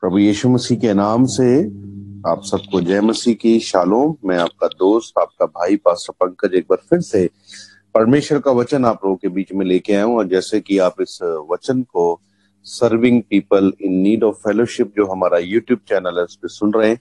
प्रभु यीशु मसीह के नाम से आप सबको जय मसीह की शालोम। मैं आपका दोस्त, आपका भाई पास्टर पंकज एक बार फिर से परमेश्वर का वचन आप लोगों के बीच में लेके आया हूं। और जैसे कि आप इस वचन को serving people in need of fellowship जो हमारा यूट्यूब चैनल है उस पर सुन रहे हैं,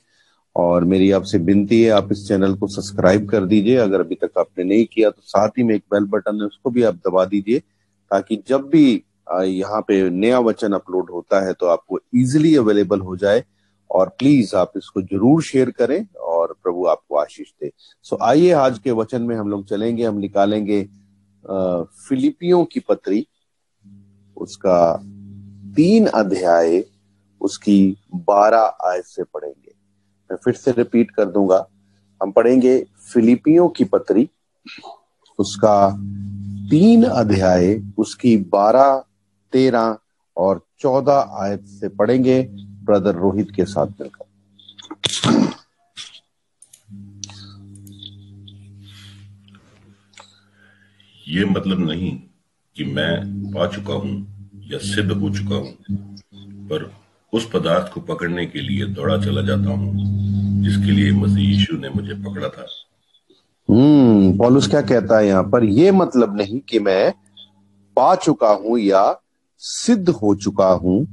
और मेरी आपसे विनती है आप इस चैनल को सब्सक्राइब कर दीजिए। अगर अभी तक आपने नहीं किया तो साथ ही में एक बेल बटन है उसको भी आप दबा दीजिए, ताकि जब भी यहाँ पे नया वचन अपलोड होता है तो आपको इजीली अवेलेबल हो जाए। और प्लीज आप इसको जरूर शेयर करें और प्रभु आपको आशीष दे। सो आइए आज के वचन में हम लोग चलेंगे। हम निकालेंगे फिलिपियों की पत्री, उसका 3 अध्याय, उसकी 12 आयत से पढ़ेंगे। मैं फिर से रिपीट कर दूंगा। हम पढ़ेंगे फिलिपियों की पत्री, उसका 3 अध्याय, उसकी 12, 13 और 14 आयत से पढ़ेंगे ब्रदर रोहित के साथ मिलकर। ये मतलब नहीं कि मैं पा चुका हूं या सिद्ध हो चुका हूं, पर उस पदार्थ को पकड़ने के लिए दौड़ा चला जाता हूं जिसके लिए मसीह यीशु ने मुझे पकड़ा था। पौलुस क्या कहता है यहाँ पर? ये मतलब नहीं कि मैं पा चुका हूं या सिद्ध हो चुका हूं,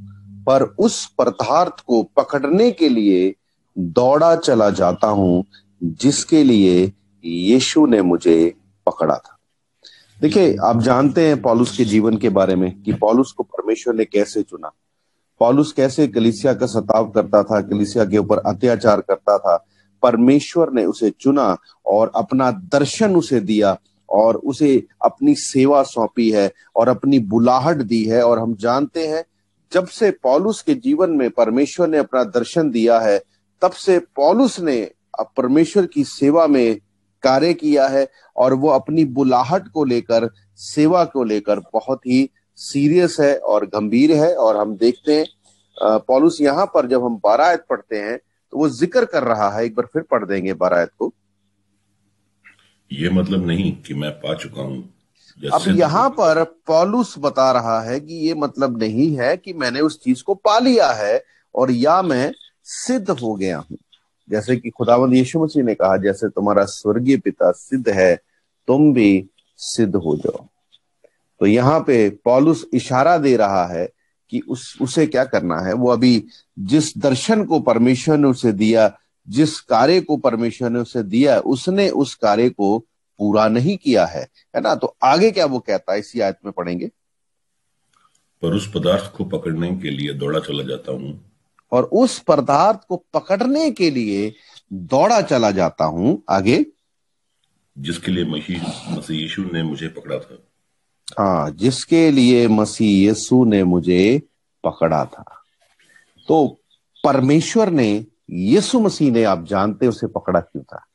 पर उस पदार्थ को पकड़ने के लिए दौड़ा चला जाता हूं जिसके लिए यीशु ने मुझे पकड़ा था। देखिए, आप जानते हैं पौलुस के जीवन के बारे में कि पौलुस को परमेश्वर ने कैसे चुना। पौलुस कैसे कलीसिया का सताव करता था, कलीसिया के ऊपर अत्याचार करता था। परमेश्वर ने उसे चुना और अपना दर्शन उसे दिया और उसे अपनी सेवा सौंपी है और अपनी बुलाहट दी है। और हम जानते हैं जब से पौलुस के जीवन में परमेश्वर ने अपना दर्शन दिया है, तब से पौलुस ने परमेश्वर की सेवा में कार्य किया है और वो अपनी बुलाहट को लेकर, सेवा को लेकर बहुत ही सीरियस है और गंभीर है। और हम देखते हैं पौलुस यहाँ पर जब हम 12 आयत पढ़ते हैं तो वो जिक्र कर रहा है। एक बार फिर पढ़ देंगे 12 आयत को। ये मतलब नहीं कि मैं पा चुका हूं। अब यहाँ पर पौलुस बता रहा है कि ये मतलब नहीं है कि मैंने उस चीज को पा लिया है और या मैं सिद्ध हो गया हूं। जैसे कि खुदावंद यीशु मसीह ने कहा, जैसे तुम्हारा स्वर्गीय पिता सिद्ध है, तुम भी सिद्ध हो जाओ। तो यहाँ पे पौलुस इशारा दे रहा है कि उसे क्या करना है। वो अभी जिस दर्शन को परमेश्वर ने उसे दिया, जिस कार्य को परमेश्वर ने उसे दिया, उसने उस कार्य को पूरा नहीं किया है ना। तो आगे क्या वो कहता है, इसी आयत में पढ़ेंगे। पर उस पदार्थ को पकड़ने के लिए दौड़ा चला जाता हूं, और उस पदार्थ को पकड़ने के लिए दौड़ा चला जाता हूं, आगे, जिसके लिए मसीह यीशु ने मुझे पकड़ा था। हाँ, जिसके लिए मसीह यीशु ने मुझे पकड़ा था। तो परमेश्वर ने, यीशु मसीह ने, आप जानते उसे पकड़ा क्यों था?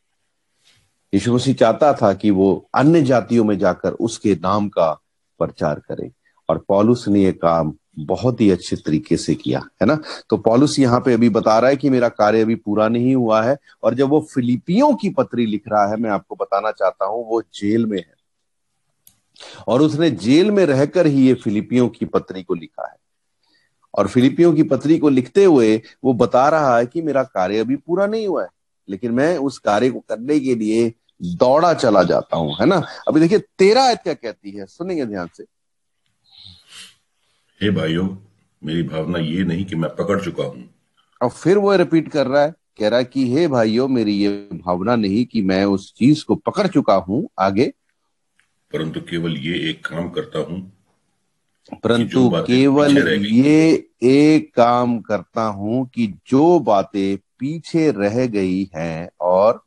यीशु मसीह चाहता था कि वो अन्य जातियों में जाकर उसके नाम का प्रचार करे, और पौलुस ने ये काम बहुत ही अच्छे तरीके से किया है ना। तो पौलुस यहाँ पे अभी बता रहा है कि मेरा कार्य अभी पूरा नहीं हुआ है। और जब वो फिलिपियों की पत्री लिख रहा है, मैं आपको बताना चाहता हूं, वो जेल में है और उसने जेल में रहकर ही ये फिलिपियों की पत्री को लिखा है। और फिलिपियों की पत्री को लिखते हुए वो बता रहा है कि मेरा कार्य अभी पूरा नहीं हुआ है, लेकिन मैं उस कार्य को करने के लिए दौड़ा चला जाता हूं, है ना। अभी देखिए 13 आयत क्या कहती है, सुनेंगे ध्यान से। हे भाइयों, मेरी भावना ये नहीं कि मैं पकड़ चुका हूं। और फिर वो रिपीट कर रहा है, कह रहा है कि हे भाइयों, मेरी ये भावना नहीं कि मैं उस चीज को पकड़ चुका हूं, आगे, परंतु केवल ये एक काम करता हूं, परंतु केवल ये एक काम करता हूं कि जो बातें पीछे रह गई हैं और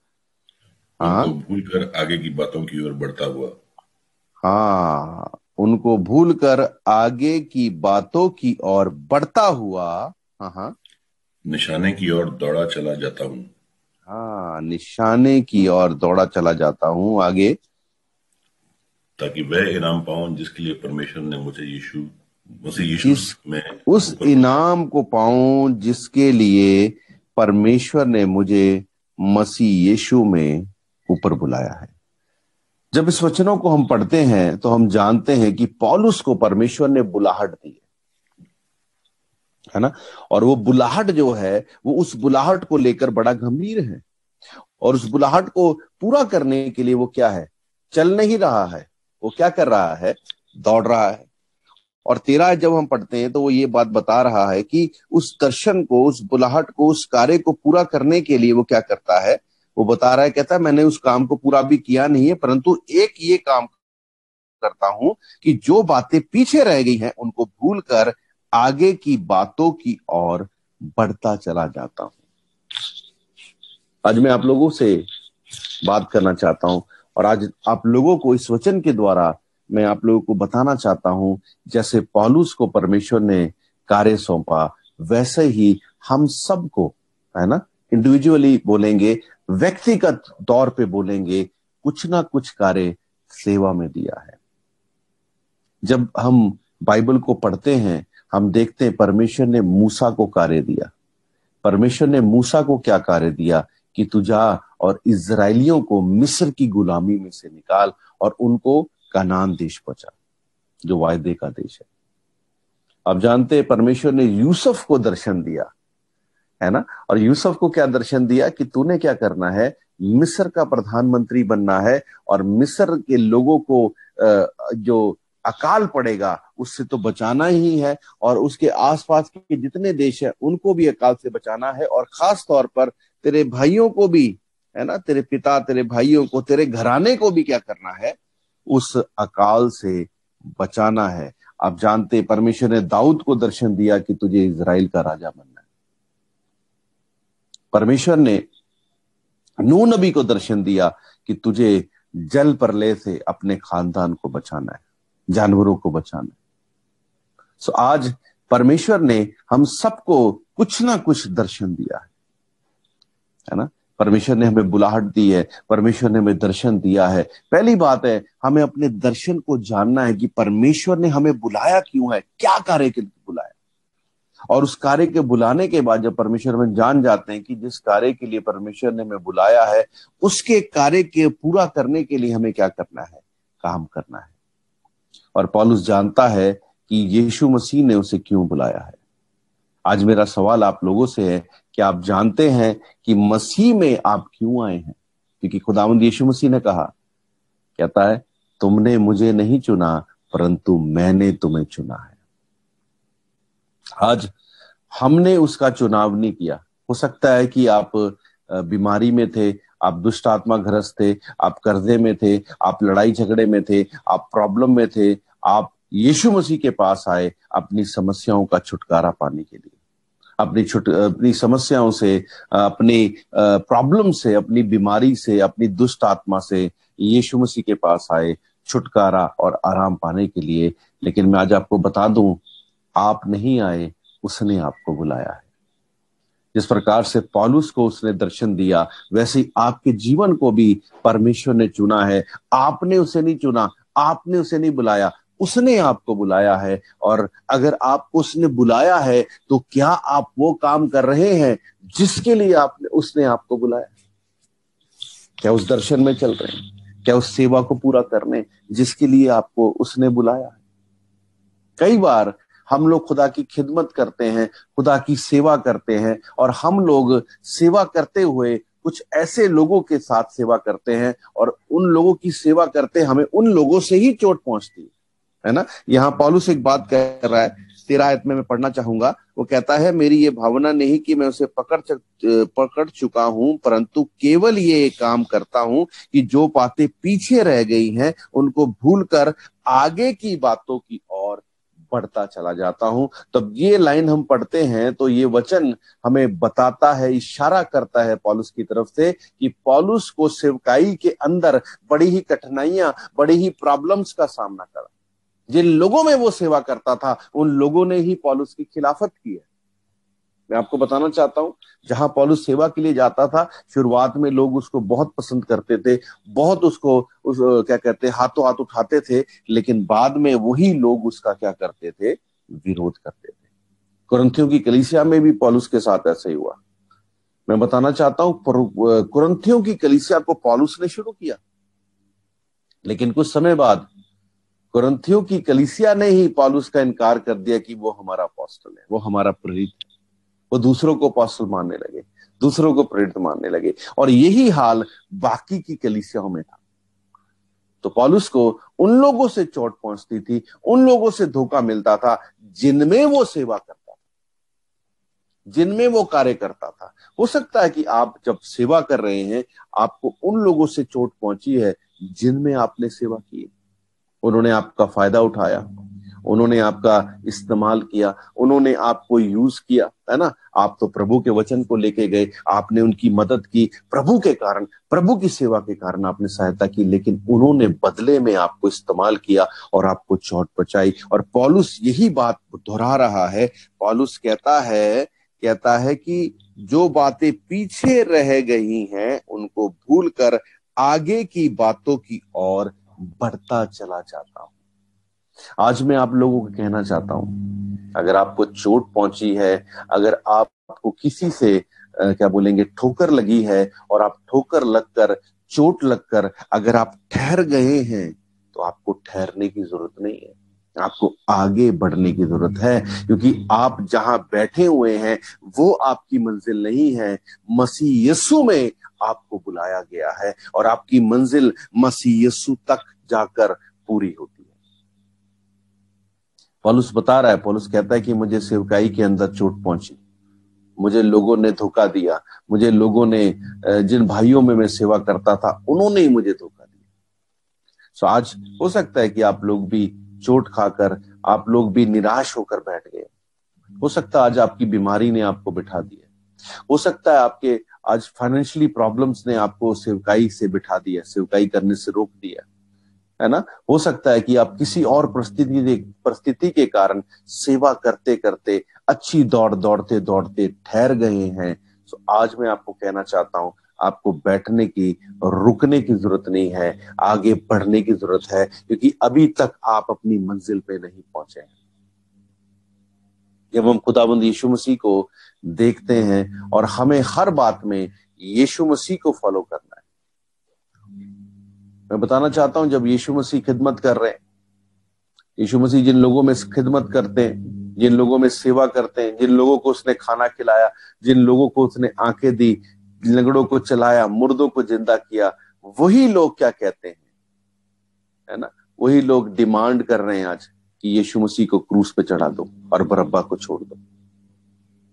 उनको भूलकर आगे की बातों की ओर बढ़ता हुआ। हाँ, उनको भूलकर आगे की बातों की ओर बढ़ता हुआ, हाँ, निशाने की ओर दौड़ा चला जाता हूं। हाँ, निशाने की ओर दौड़ा चला जाता हूं, आगे, ताकि वह इनाम पाऊं जिसके लिए परमेश्वर ने मुझे मसीह यीशु में उस इनाम को पाऊं जिसके लिए परमेश्वर ने मुझे मसीह यीशु में ऊपर बुलाया है। जब इस वचनों को हम पढ़ते हैं तो हम जानते हैं कि पौलुस को परमेश्वर ने बुलाहट दी है। है ना। और वो बुलाहट जो है, वो उस बुलाहट को लेकर बड़ा गंभीर है, और उस बुलाहट को पूरा करने के लिए वो क्या है, चल नहीं रहा है, वो क्या कर रहा है, दौड़ रहा है। और 13 जब हम पढ़ते हैं तो वो ये बात बता रहा है कि उस दर्शन को, उस बुलाहट को, उस कार्य को पूरा करने के लिए वो क्या करता है, वो बता रहा है, कहता है मैंने उस काम को पूरा भी किया नहीं है, परंतु एक ये काम करता हूं कि जो बातें पीछे रह गई हैं उनको भूलकर आगे की बातों की ओर बढ़ता चला जाता हूं। आज मैं आप लोगों से बात करना चाहता हूं, और आज आप लोगों को इस वचन के द्वारा मैं आप लोगों को बताना चाहता हूं, जैसे पौलुस को परमेश्वर ने कार्य सौंपा, वैसे ही हम सबको, है ना, इंडिविजुअली बोलेंगे, व्यक्तिगत तौर पे बोलेंगे, कुछ ना कुछ कार्य सेवा में दिया है। जब हम बाइबल को पढ़ते हैं, हम देखते हैं परमेश्वर ने मूसा को कार्य दिया। परमेश्वर ने मूसा को क्या कार्य दिया कि तू जा और इजराइलियों को मिस्र की गुलामी में से निकाल और उनको कनान देश पहुंचा, जो वायदे का देश है। आप जानते हैं परमेश्वर ने यूसुफ को दर्शन दिया, है ना, और यूसुफ को क्या दर्शन दिया कि तूने क्या करना है, मिस्र का प्रधानमंत्री बनना है, और मिस्र के लोगों को जो अकाल पड़ेगा उससे तो बचाना ही है, और उसके आसपास के जितने देश हैं उनको भी अकाल से बचाना है, और खास तौर पर तेरे भाइयों को भी, है ना, तेरे पिता, तेरे भाइयों को, तेरे घराने को भी क्या करना है, उस अकाल से बचाना है। आप जानते परमेश्वर ने दाऊद को दर्शन दिया कि तुझे इजराइल का राजा बनना है। परमेश्वर ने नूह नबी को दर्शन दिया कि तुझे जल प्रलय से अपने खानदान को बचाना है, जानवरों को बचाना है। सो आज परमेश्वर ने हम सबको कुछ ना कुछ दर्शन दिया है ना। परमेश्वर ने हमें बुलाहट दी है, परमेश्वर ने हमें दर्शन दिया है। पहली बात है, हमें अपने दर्शन को जानना है कि परमेश्वर ने हमें बुलाया क्यों है, क्या कार्य के लिए बुलाया। और उस कार्य के बुलाने के बाद जब परमेश्वर में जान जाते हैं कि जिस कार्य के लिए परमेश्वर ने हमें बुलाया है, उसके कार्य के पूरा करने के लिए हमें क्या करना है, काम करना है। और पौलुस जानता है कि यीशु मसीह ने उसे क्यों बुलाया है। आज मेरा सवाल आप लोगों से है कि आप जानते हैं कि मसीह में आप क्यों आए हैं? क्योंकि खुदावंद यीशु मसीह ने कहा, कहता है, तुमने मुझे नहीं चुना परंतु मैंने तुम्हें चुना है। आज हमने उसका चुनाव नहीं किया। हो सकता है कि आप बीमारी में थे, आप दुष्ट आत्मा ग्रस्त थे, आप कर्जे में थे, आप लड़ाई झगड़े में थे, आप प्रॉब्लम में थे, आप यीशु मसीह के पास आए अपनी समस्याओं का छुटकारा पाने के लिए, अपनी समस्याओं से, अपनी प्रॉब्लम से, अपनी बीमारी से, अपनी दुष्ट आत्मा से यीशु मसीह के पास आए छुटकारा और आराम पाने के लिए। लेकिन मैं आज आपको बता दूं, आप नहीं आए, उसने आपको बुलाया है। जिस प्रकार से पौलुस को उसने दर्शन दिया, वैसे ही आपके जीवन को भी परमेश्वर ने चुना है। आपने उसे नहीं चुना, आपने उसे नहीं बुलाया, उसने आपको बुलाया है। और अगर आपको उसने बुलाया है तो क्या आप वो काम कर रहे हैं जिसके लिए उसने आपको बुलाया? क्या उस दर्शन में चल रहे हैं? क्या उस सेवा को पूरा करने जिसके लिए आपको उसने बुलाया है? कई बार हम लोग खुदा की खिदमत करते हैं, खुदा की सेवा करते हैं, और हम लोग सेवा करते हुए कुछ ऐसे लोगों के साथ सेवा करते हैं, और उन लोगों की सेवा करते हमें उन लोगों से ही चोट पहुंचती है ना। यहाँ पौलुस एक बात कह रहा है, 13 आयत में मैं पढ़ना चाहूंगा। वो कहता है, मेरी ये भावना नहीं कि मैं उसे पकड़ चुका हूं, परंतु केवल ये काम करता हूं कि जो बातें पीछे रह गई हैं उनको भूलकर आगे की बातों की ओर बढ़ता चला जाता हूं। तब ये लाइन हम पढ़ते हैं तो ये वचन हमें बताता है, इशारा करता है पौलुस की तरफ से कि पौलुस को सेवकाई के अंदर बड़ी ही कठिनाइयां, बड़ी ही प्रॉब्लम्स का सामना करा। जिन लोगों में वो सेवा करता था उन लोगों ने ही पौलुस की खिलाफत की है। मैं आपको बताना चाहता हूं, जहां पौलुस सेवा के लिए जाता था, शुरुआत में लोग उसको बहुत पसंद करते थे, बहुत उसको क्या कहते, हाथों हाथ उठाते थे, लेकिन बाद में वही लोग उसका क्या करते थे, विरोध करते थे। कुरिन्थियों की कलीसिया में भी पौलुस के साथ ऐसे ही हुआ। मैं बताना चाहता हूं, कुरिन्थियों की कलीसिया को पौलुस ने शुरू किया, लेकिन कुछ समय बाद कुरिन्थियों की कलीसिया ने ही पौलुस का इनकार कर दिया कि वो हमारा अपोस्टल है, वो हमारा प्रेरित है। वो दूसरों को अपोस्टल मानने लगे, दूसरों को प्रेरित मानने लगे, और यही हाल बाकी की कलीसियाओं में था। तो पौलुस को उन लोगों से चोट पहुंचती थी, उन लोगों से धोखा मिलता था जिनमें वो सेवा करता था, जिनमें वो कार्य करता था। हो सकता है कि आप जब सेवा कर रहे हैं, आपको उन लोगों से चोट पहुंची है जिनमें आपने सेवा की है। उन्होंने आपका फायदा उठाया, उन्होंने आपका इस्तेमाल किया, उन्होंने आपको यूज किया, है ना। आप तो प्रभु के वचन को लेके गए, आपने उनकी मदद की, प्रभु के कारण, प्रभु की सेवा के कारण आपने सहायता की, लेकिन उन्होंने बदले में आपको इस्तेमाल किया और आपको चोट पहुंचाई। और पौलुस यही बात दोहरा रहा है। पौलुस कहता है कि जो बातें पीछे रह गई हैं उनको भूलकर आगे की बातों की ओर बढ़ता चला जाता हूं। आज मैं आप लोगों को कहना चाहता हूं, अगर आपको चोट पहुंची है, अगर आपको किसी से क्या बोलेंगे ठोकर लगी है, और आप ठोकर लगकर, चोट लगकर अगर आप ठहर गए हैं, तो आपको ठहरने की जरूरत नहीं है, आपको आगे बढ़ने की जरूरत है। क्योंकि आप जहां बैठे हुए हैं वो आपकी मंजिल नहीं है, मसीह यीशु में आपको बुलाया गया है, और आपकी मंजिल मसीह यीशु तक जाकर पूरी होती है। पौलुस बता रहा है, पौलुस कहता है कि मुझे सेवकाई के अंदर चोट पहुंची, मुझे लोगों ने धोखा दिया, मुझे लोगों ने, जिन भाइयों में मैं सेवा करता था उन्होंने ही मुझे धोखा दिया। सो आज हो सकता है कि आप लोग भी चोट खाकर, आप लोग भी निराश होकर बैठ गए। हो सकता है आज आपकी बीमारी ने आपको बिठा दिया, हो सकता है आपके आज फाइनेंशियली प्रॉब्लम्स ने आपको सेवकाई से बिठा दिया, सेवकाई करने से रोक दिया, है ना। हो सकता है कि आप किसी और परिस्थिति के कारण सेवा करते करते, अच्छी दौड़ते दौड़ते ठहर गए हैं। तो आज मैं आपको कहना चाहता हूं, आपको बैठने की, रुकने की जरूरत नहीं है, आगे बढ़ने की जरूरत है, क्योंकि अभी तक आप अपनी मंजिल पे नहीं पहुंचे हैं। जब हम खुदाबंद यीशु मसीह को देखते हैं और हमें हर बात में यीशु मसीह को फॉलो करना है। मैं बताना चाहता हूं, जब यीशु मसीह खिदमत कर रहे हैं, यीशु मसीह जिन लोगों में खिदमत करते हैं, जिन लोगों में सेवा करते हैं, जिन लोगों को उसने खाना खिलाया, जिन लोगों को उसने आंखें दी, लंगड़ों को चलाया, मुर्दों को जिंदा किया, वही लोग क्या कहते हैं, है ना, वही लोग डिमांड कर रहे हैं आज कि यीशु मसीह को क्रूस पे चढ़ा दो और बरअब्बा को छोड़ दो।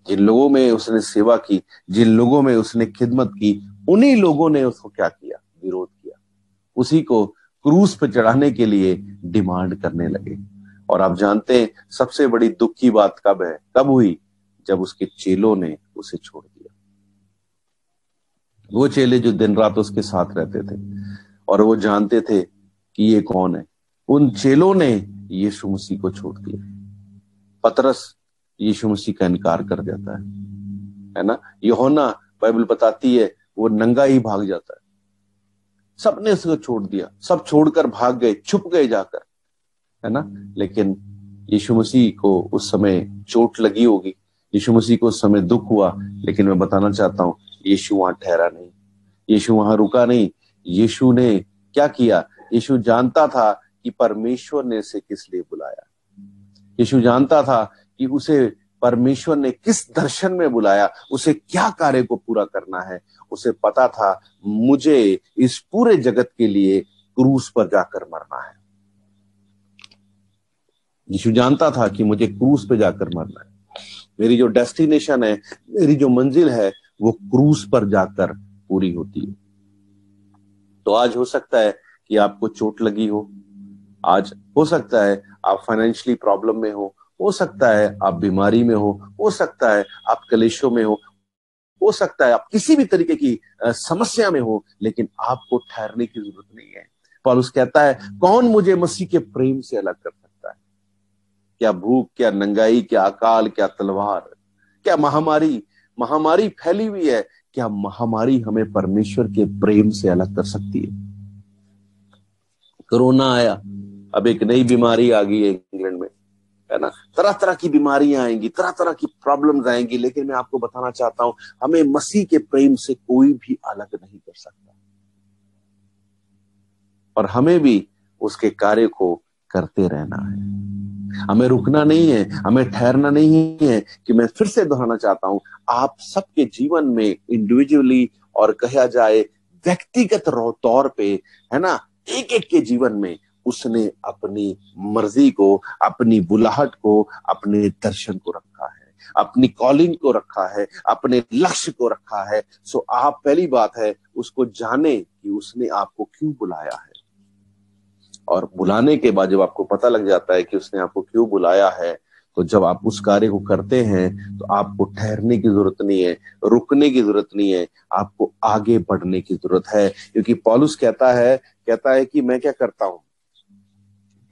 जिन लोगों में उसने सेवा की, जिन लोगों में उसने खिदमत की, उन्हीं लोगों ने उसको क्या किया, विरोध किया, उसी को क्रूस पे चढ़ाने के लिए डिमांड करने लगे। और आप जानते हैं सबसे बड़ी दुख की बात कब है, कब हुई, जब उसके चेलों ने उसे छोड़ दिया। वो चेले जो दिन रात उसके साथ रहते थे और वो जानते थे कि ये कौन है, उन चेलों ने यीशु मसीह को छोड़ दिया। पतरस यीशु मसीह का इनकार कर देता है ना। यूहन्ना, बाइबल बताती है, वो नंगा ही भाग जाता है। सबने उसको छोड़ दिया, सब छोड़कर भाग गए, छुप गए जाकर, है ना। लेकिन यीशु मसीह को उस समय चोट लगी होगी, यीशु मसीह को उस समय दुख हुआ, लेकिन मैं बताना चाहता हूं, यीशु वहां ठहरा नहीं, यीशु वहां रुका नहीं। यीशु ने क्या किया, यीशु जानता था कि परमेश्वर ने इसे किस लिए बुलाया, यीशु जानता था कि उसे परमेश्वर ने किस दर्शन में बुलाया, उसे क्या कार्य को पूरा करना है। उसे पता था मुझे इस पूरे जगत के लिए क्रूस पर जाकर मरना है। यीशु जानता था कि मुझे क्रूस पे जाकर मरना है, मेरी जो डेस्टिनेशन है, मेरी जो मंजिल है, वो क्रूस पर जाकर पूरी होती है। तो आज हो सकता है कि आपको चोट लगी हो, आज हो सकता है आप फाइनेंशियली प्रॉब्लम में हो सकता है आप बीमारी में हो सकता है आप कलेशों में हो सकता है आप किसी भी तरीके की समस्या में हो, लेकिन आपको ठहरने की जरूरत नहीं है। पौलुस कहता है, कौन मुझे मसीह के प्रेम से अलग कर सकता है? क्या भूख, क्या नंगाई, क्या अकाल, क्या तलवार, क्या महामारी फैली हुई है, क्या महामारी हमें परमेश्वर के प्रेम से अलग कर सकती है? कोरोना आया, अब एक नई बीमारी आ गई है इंग्लैंड में, है ना। तरह तरह की बीमारियां आएंगी, तरह तरह की प्रॉब्लम्स आएंगी, लेकिन मैं आपको बताना चाहता हूं, हमें मसीह के प्रेम से कोई भी अलग नहीं कर सकता, और हमें भी उसके कार्य को करते रहना है। हमें रुकना नहीं है, हमें ठहरना नहीं है। कि मैं फिर से दोहराना चाहता हूं, आप सबके जीवन में इंडिविजुअली और कहा जाए व्यक्तिगत तौर पे, है ना, एक एक के जीवन में उसने अपनी मर्जी को, अपनी बुलाहट को, अपने दर्शन को रखा है, अपनी कॉलिंग को रखा है, अपने लक्ष्य को रखा है। सो आप पहली बात है उसको जाने कि उसने आपको क्यों बुलाया है। और बुलाने के बाद जब आपको पता लग जाता है कि उसने आपको क्यों बुलाया है, तो जब आप उस कार्य को करते हैं तो आपको ठहरने की जरूरत नहीं है, रुकने की जरूरत नहीं है, आपको आगे बढ़ने की जरूरत है। क्योंकि पौलुस कहता है कि मैं क्या करता हूं।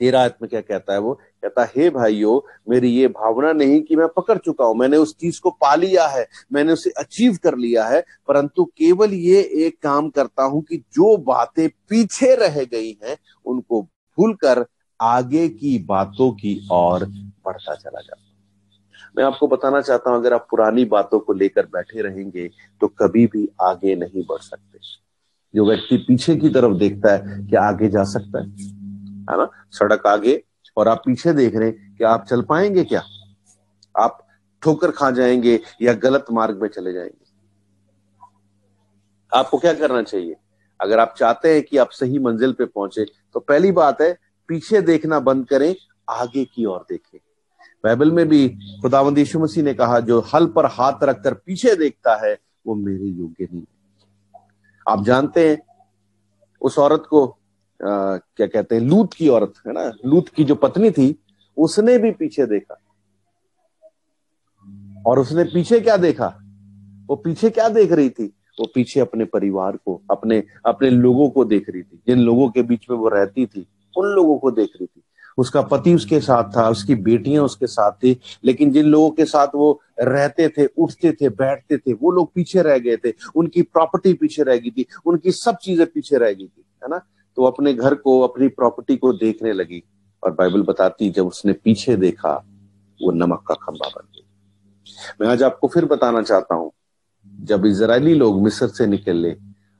13 आयत में क्या कहता है, वो कहता है, हे भाइयों, मेरी ये भावना नहीं कि मैं पकड़ चुका हूं, मैंने उस चीज को पा लिया है, मैंने उसे अचीव कर लिया है, परंतु केवल ये एक काम करता हूं कि जो बातें पीछे रह गई हैं उनको भूलकर आगे की बातों की ओर बढ़ता चला जाता हूं। मैं आपको बताना चाहता हूं, अगर आप पुरानी बातों को लेकर बैठे रहेंगे तो कभी भी आगे नहीं बढ़ सकते। जो व्यक्ति पीछे की तरफ देखता है, क्या आगे जा सकता है ना? सड़क आगे और आप पीछे देख रहे हैं, क्या आप चल पाएंगे? क्या आप ठोकर खा जाएंगे या गलत मार्ग में चले जाएंगे? आपको क्या करना चाहिए? अगर आप चाहते हैं कि आप सही मंजिल पे पहुंचे, तो पहली बात है पीछे देखना बंद करें, आगे की ओर देखें। बाइबल में भी खुदावंद यीशु मसीह ने कहा, जो हल पर हाथ रखकर पीछे देखता है वो मेरे योग्य नहीं है। आप जानते हैं उस औरत को क्या कहते हैं, लूत की औरत, है ना, लूत की जो पत्नी थी, उसने भी पीछे देखा। और उसने पीछे क्या देखा? वो पीछे क्या देख रही थी? वो पीछे अपने परिवार को, अपने अपने लोगों को देख रही थी। जिन लोगों के बीच में वो रहती थी उन लोगों को देख रही थी। उसका पति उसके साथ था, उसकी बेटियां उसके साथ थी, लेकिन जिन लोगों के साथ वो रहते थे, उठते थे, बैठते थे, वो लोग पीछे रह गए थे। उनकी प्रॉपर्टी पीछे रह गई थी, उनकी सब चीजें पीछे रह गई थी, है ना। तो अपने घर को, अपनी प्रॉपर्टी को देखने लगी। और बाइबल बताती, जब उसने पीछे देखा वो नमक का खंभा बन गई। मैं आज आपको फिर बताना चाहता हूं, जब इजरायली लोग मिस्र से निकले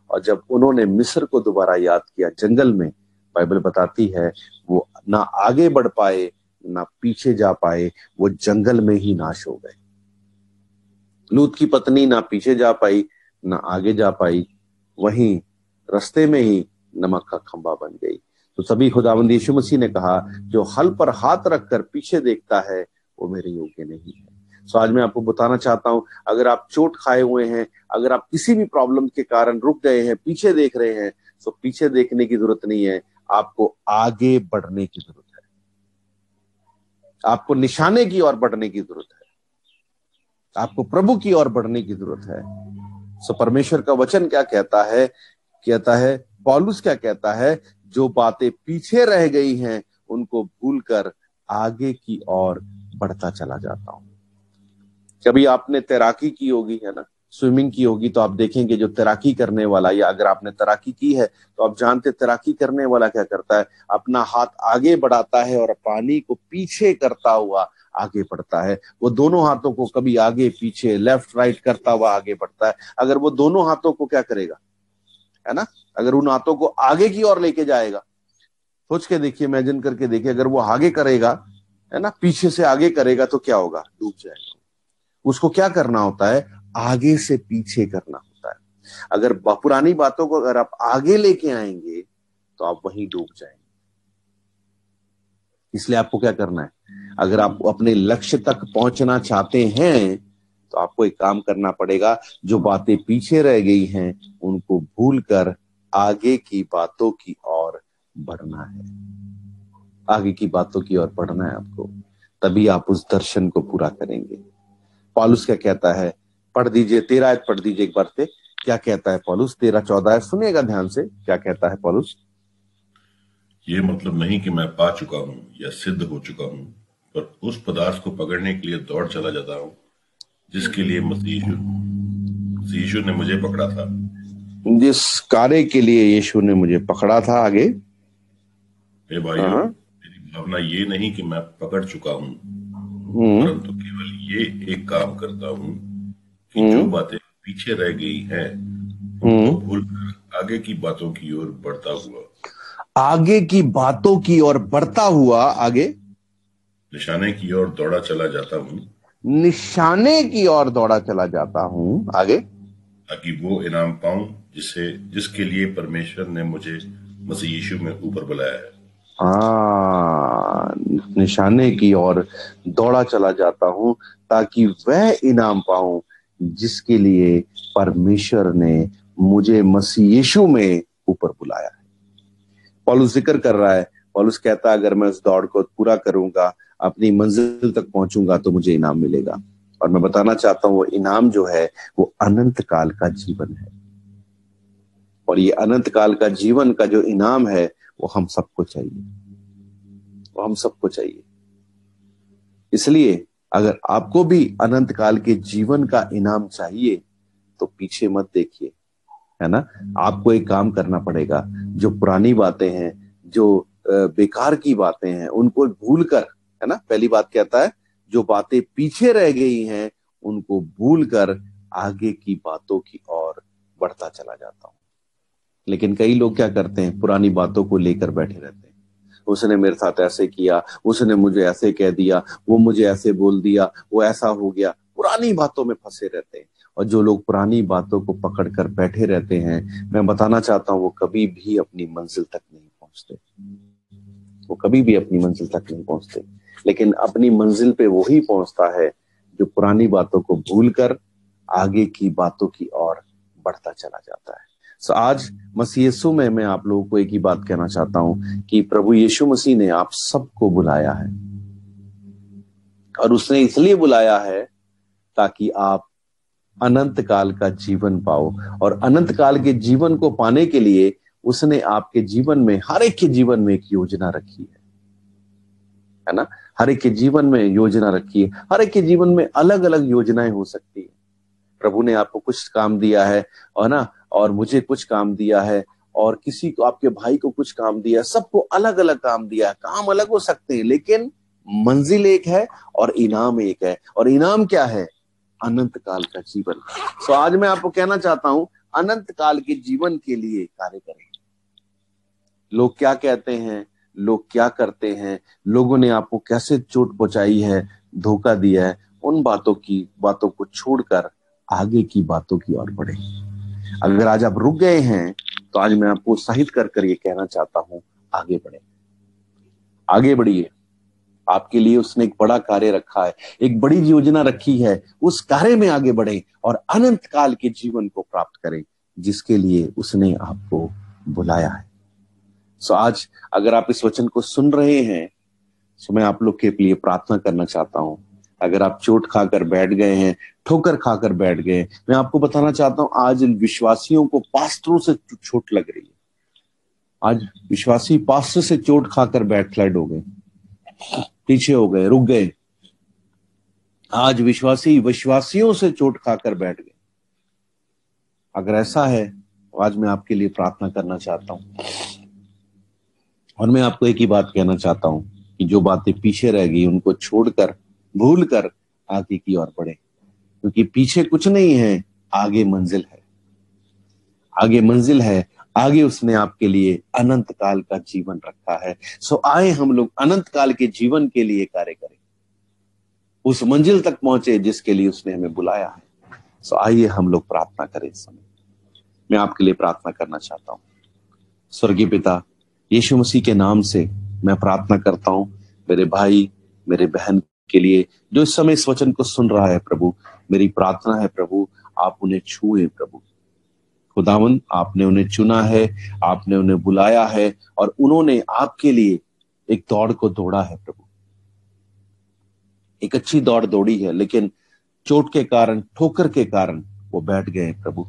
और जब उन्होंने मिस्र को दोबारा याद किया जंगल में, बाइबल बताती है वो ना आगे बढ़ पाए ना पीछे जा पाए, वो जंगल में ही नाश हो गए। लूत की पत्नी ना पीछे जा पाई ना आगे जा पाई, वहीं रास्ते में ही नमक का खंभा बन गई। तो तभी खुदावंद यीशु मसीह ने कहा, जो हल पर हाथ रखकर पीछे देखता है वो मेरे योग्य नहीं है। सो आज मैं आपको बताना चाहता हूं, अगर आप चोट खाए हुए हैं, अगर आप किसी भी प्रॉब्लम के कारण रुक गए हैं, पीछे देख रहे हैं, तो पीछे देखने की जरूरत नहीं है, आपको आगे बढ़ने की जरूरत है। आपको निशाने की ओर बढ़ने की जरूरत है, आपको प्रभु की ओर बढ़ने की जरूरत है। सो परमेश्वर का वचन क्या कहता है? कहता है, पौलुस क्या कहता है, जो बातें पीछे रह गई हैं उनको भूलकर आगे की ओर बढ़ता चला जाता हूं। कभी आपने तैराकी की होगी, है ना, स्विमिंग की होगी, तो आप देखेंगे जो तैराकी करने वाला, या अगर आपने तैराकी की है तो आप जानते तैराकी करने वाला क्या करता है, अपना हाथ आगे बढ़ाता है और पानी को पीछे करता हुआ आगे बढ़ता है। वो दोनों हाथों को कभी आगे पीछे, लेफ्ट राइट करता हुआ आगे बढ़ता है। अगर वो दोनों हाथों को क्या करेगा, है ना, अगर उन हाथों को आगे की ओर लेके जाएगा, सोच के देखिए, इमेजिन करके देखिए, अगर वो आगे करेगा, है ना, पीछे से आगे करेगा तो क्या होगा? डूब जाएगा। उसको क्या करना होता है? आगे से पीछे करना होता है। अगर पुरानी बातों को अगर आप आगे लेके आएंगे तो आप वहीं डूब जाएंगे। इसलिए आपको क्या करना है? अगर आप अपने लक्ष्य तक पहुंचना चाहते हैं तो आपको एक काम करना पड़ेगा, जो बातें पीछे रह गई हैं उनको भूलकर आगे की बातों की ओर बढ़ना है। आगे की बातों की ओर बढ़ना है आपको, तभी आप उस दर्शन को पूरा करेंगे। पौलुस क्या कहता है? पढ़ दीजिए, 13 आयत पढ़ दीजिए एक बार से। क्या कहता है पौलुस? 13-14 सुनिएगा ध्यान से, क्या कहता है पौलुस। ये मतलब नहीं कि मैं पा चुका हूं या सिद्ध हो चुका हूं, पर उस पदार्थ को पकड़ने के लिए दौड़ चला जाता हूं जिसके लिए मसीह यीशु ने मुझे पकड़ा था। जिस कार्य के लिए यीशु ने मुझे पकड़ा था। आगे, हे भाइयों, मेरी भावना ये नहीं कि मैं पकड़ चुका हूं, परंतु केवल ये एक काम करता हूं कि जो बातें पीछे रह गई हैं उनको भूलकर आगे की बातों की ओर बढ़ता हुआ। आगे की बातों की ओर बढ़ता हुआ, आगे निशाने की ओर दौड़ा चला जाता हूँ, निशाने की ओर दौड़ा चला जाता हूं, आगे ताकि वो इनाम पाऊं जिसके लिए परमेश्वर ने मुझे मसीह यीशु में ऊपर बुलाया है। निशाने की ओर दौड़ा चला जाता हूं ताकि वह इनाम पाऊं जिसके लिए परमेश्वर ने मुझे मसीह यीशु में ऊपर बुलाया है। पौलुस जिक्र कर रहा है, पौलुस कहता है अगर मैं उस दौड़ को पूरा करूंगा, अपनी मंजिल तक पहुंचूंगा तो मुझे इनाम मिलेगा। और मैं बताना चाहता हूं वो इनाम जो है वो अनंत काल का जीवन है। और ये अनंत काल का जीवन का जो इनाम है वो हम सबको चाहिए, वो हम सबको चाहिए। इसलिए अगर आपको भी अनंत काल के जीवन का इनाम चाहिए तो पीछे मत देखिए, है ना। आपको एक काम करना पड़ेगा, जो पुरानी बातें हैं, जो बेकार की बातें हैं, उनको भूल कर, है ना। पहली बात कहता है जो बातें पीछे रह गई हैं उनको भूल कर आगे की बातों की ओर बढ़ता चला जाता हूं। लेकिन कई लोग क्या करते हैं, पुरानी बातों को लेकर बैठे रहते हैं। उसने मेरे साथ ऐसे किया, उसने मुझे ऐसे कह दिया, वो मुझे ऐसे बोल दिया, वो ऐसा हो गया, पुरानी बातों में फंसे रहते हैं। और जो लोग पुरानी बातों को पकड़कर बैठे रहते हैं, मैं बताना चाहता हूं वो कभी भी अपनी मंजिल तक नहीं पहुंचते, वो कभी भी अपनी मंजिल तक नहीं पहुंचते। लेकिन अपनी मंजिल पे वही पहुंचता है जो पुरानी बातों को भूलकर आगे की बातों की ओर बढ़ता चला जाता है। सो आज मसीह यीशु में मैं आप लोगों को एक ही बात कहना चाहता हूं कि प्रभु यीशु मसीह ने आप सबको बुलाया है, और उसने इसलिए बुलाया है ताकि आप अनंत काल का जीवन पाओ। और अनंत काल के जीवन को पाने के लिए उसने आपके जीवन में, हर एक के जीवन में एक योजना रखी है ना। हर एक के जीवन में योजना रखी है। हर एक के जीवन में अलग अलग योजनाएं हो सकती है। प्रभु ने आपको कुछ काम दिया है, और ना, और मुझे कुछ काम दिया है, और किसी को, आपके भाई को कुछ काम दिया है। सबको अलग अलग काम दिया है। काम अलग हो सकते हैं लेकिन मंजिल एक है और इनाम एक है। और इनाम क्या है? अनंत काल का जीवन। सो आज मैं आपको कहना चाहता हूं, अनंत काल के जीवन के लिए कार्य करें। लोग क्या कहते हैं, लोग क्या करते हैं, लोगों ने आपको कैसे चोट पहुंचाई है, धोखा दिया है, उन बातों को छोड़कर आगे की बातों की ओर बढ़े। अगर आज आप रुक गए हैं तो आज मैं आपको उत्साहित कर ये कहना चाहता हूं, आगे बढ़े, आगे बढ़िए। आपके लिए उसने एक बड़ा कार्य रखा है, एक बड़ी योजना रखी है। उस कार्य में आगे बढ़े और अनंत काल के जीवन को प्राप्त करें जिसके लिए उसने आपको बुलाया है। सो आज अगर आप इस वचन को सुन रहे हैं तो मैं आप लोग के लिए प्रार्थना करना चाहता हूं। अगर आप चोट खाकर बैठ गए हैं, ठोकर खाकर बैठ गए, मैं आपको बताना चाहता हूं आज विश्वासियों को पास्टरों से चोट लग रही है। आज विश्वासी पास्टर से चोट खाकर बैक फ्लैट हो गए, पीछे हो गए, रुक गए। आज विश्वासी विश्वासियों से चोट खाकर बैठ गए। अगर ऐसा है तो आज मैं आपके लिए प्रार्थना करना चाहता हूं, और मैं आपको एक ही बात कहना चाहता हूं कि जो बातें पीछे रह गई उनको छोड़कर, भूलकर आगे की ओर बढ़े, क्योंकि पीछे कुछ नहीं है, आगे मंजिल है, आगे मंजिल है। आगे उसने आपके लिए अनंत काल का जीवन रखा है। सो आए हम लोग अनंत काल के जीवन के लिए कार्य करें, उस मंजिल तक पहुंचे जिसके लिए उसने हमें बुलाया है। सो आइए हम लोग प्रार्थना करें। इस समय मैं आपके लिए प्रार्थना करना चाहता हूं। स्वर्गीय पिता, यीशु मसीह के नाम से मैं प्रार्थना करता हूं मेरे भाई, मेरे बहन के लिए जो इस समय इस वचन को सुन रहा है। प्रभु, मेरी प्रार्थना है प्रभु, आप उन्हें छुए प्रभु। खुदावन, आपने उन्हें चुना है, आपने उन्हें बुलाया है, और उन्होंने आपके लिए एक दौड़ को दौड़ा है प्रभु। एक अच्छी दौड़ दौड़ी है, लेकिन चोट के कारण, ठोकर के कारण वो बैठ गए प्रभु।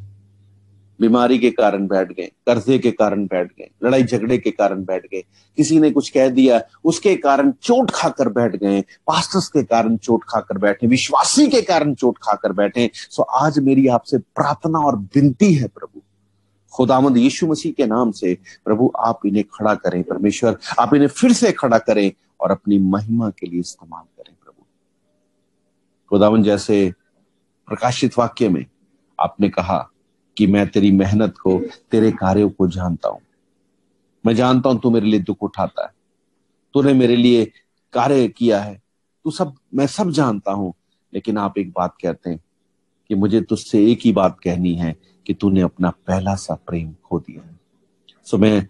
बीमारी के कारण बैठ गए, कर्जे के कारण बैठ गए, लड़ाई झगड़े के कारण बैठ गए, किसी ने कुछ कह दिया उसके कारण चोट खाकर बैठ गए, पास्टर्स के कारण चोट खाकर बैठे, विश्वासी के कारण चोट खाकर बैठे। सो आज मेरी आपसे प्रार्थना और विनती है प्रभु, खुदावंद यीशु मसीह के नाम से प्रभु, आप इन्हें खड़ा करें परमेश्वर, आप इन्हें फिर से खड़ा करें और अपनी महिमा के लिए इस्तेमाल करें प्रभु। खुदावंद, जैसे प्रकाशित वाक्य में आपने कहा कि मैं तेरी मेहनत को, तेरे कार्यों को जानता हूं, मैं जानता हूं तू मेरे लिए दुख उठाता है, तूने मेरे लिए कार्य किया है, मैं सब जानता हूं। लेकिन आप एक बात कहते हैं कि मुझे तुझसे एक ही बात कहनी है कि तूने अपना पहला सा प्रेम खो दिया है। सो मैं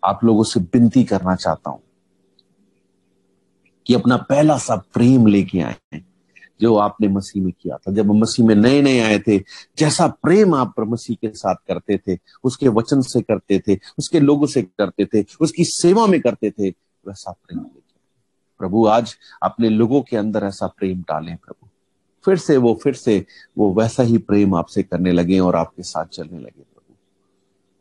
आप लोगों से विनती करना चाहता हूं कि अपना पहला सा प्रेम लेके आए जो आपने मसीह में किया था। जब मसीह में नए नए आए थे, जैसा प्रेम आप मसीह के साथ करते थे, उसके वचन से करते थे, उसके लोगों से करते थे, उसकी सेवा में करते थे, वैसा प्रेम लेके प्रभु आज अपने लोगों के अंदर ऐसा प्रेम डालें प्रभु। फिर से वो वैसा ही प्रेम आपसे करने लगे और आपके साथ चलने लगे प्रभु।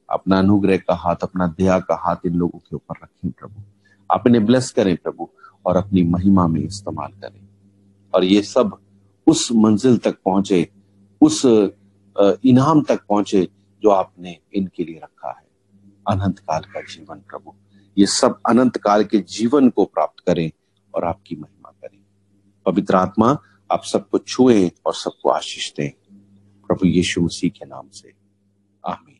अपना अनुग्रह का हाथ, अपना दया का हाथ इन लोगों के ऊपर रखें प्रभु। आप इन्हें ब्लेस करें प्रभु और अपनी महिमा में इस्तेमाल करें, और ये सब उस मंजिल तक पहुंचे, उस इनाम तक पहुंचे जो आपने इनके लिए रखा है, अनंत काल का जीवन प्रभु। ये सब अनंत काल के जीवन को प्राप्त करें और आपकी महिमा करें। पवित्र आत्मा आप सबको छुए और सबको आशीष दें प्रभु यीशु मसीह के नाम से, आमीन।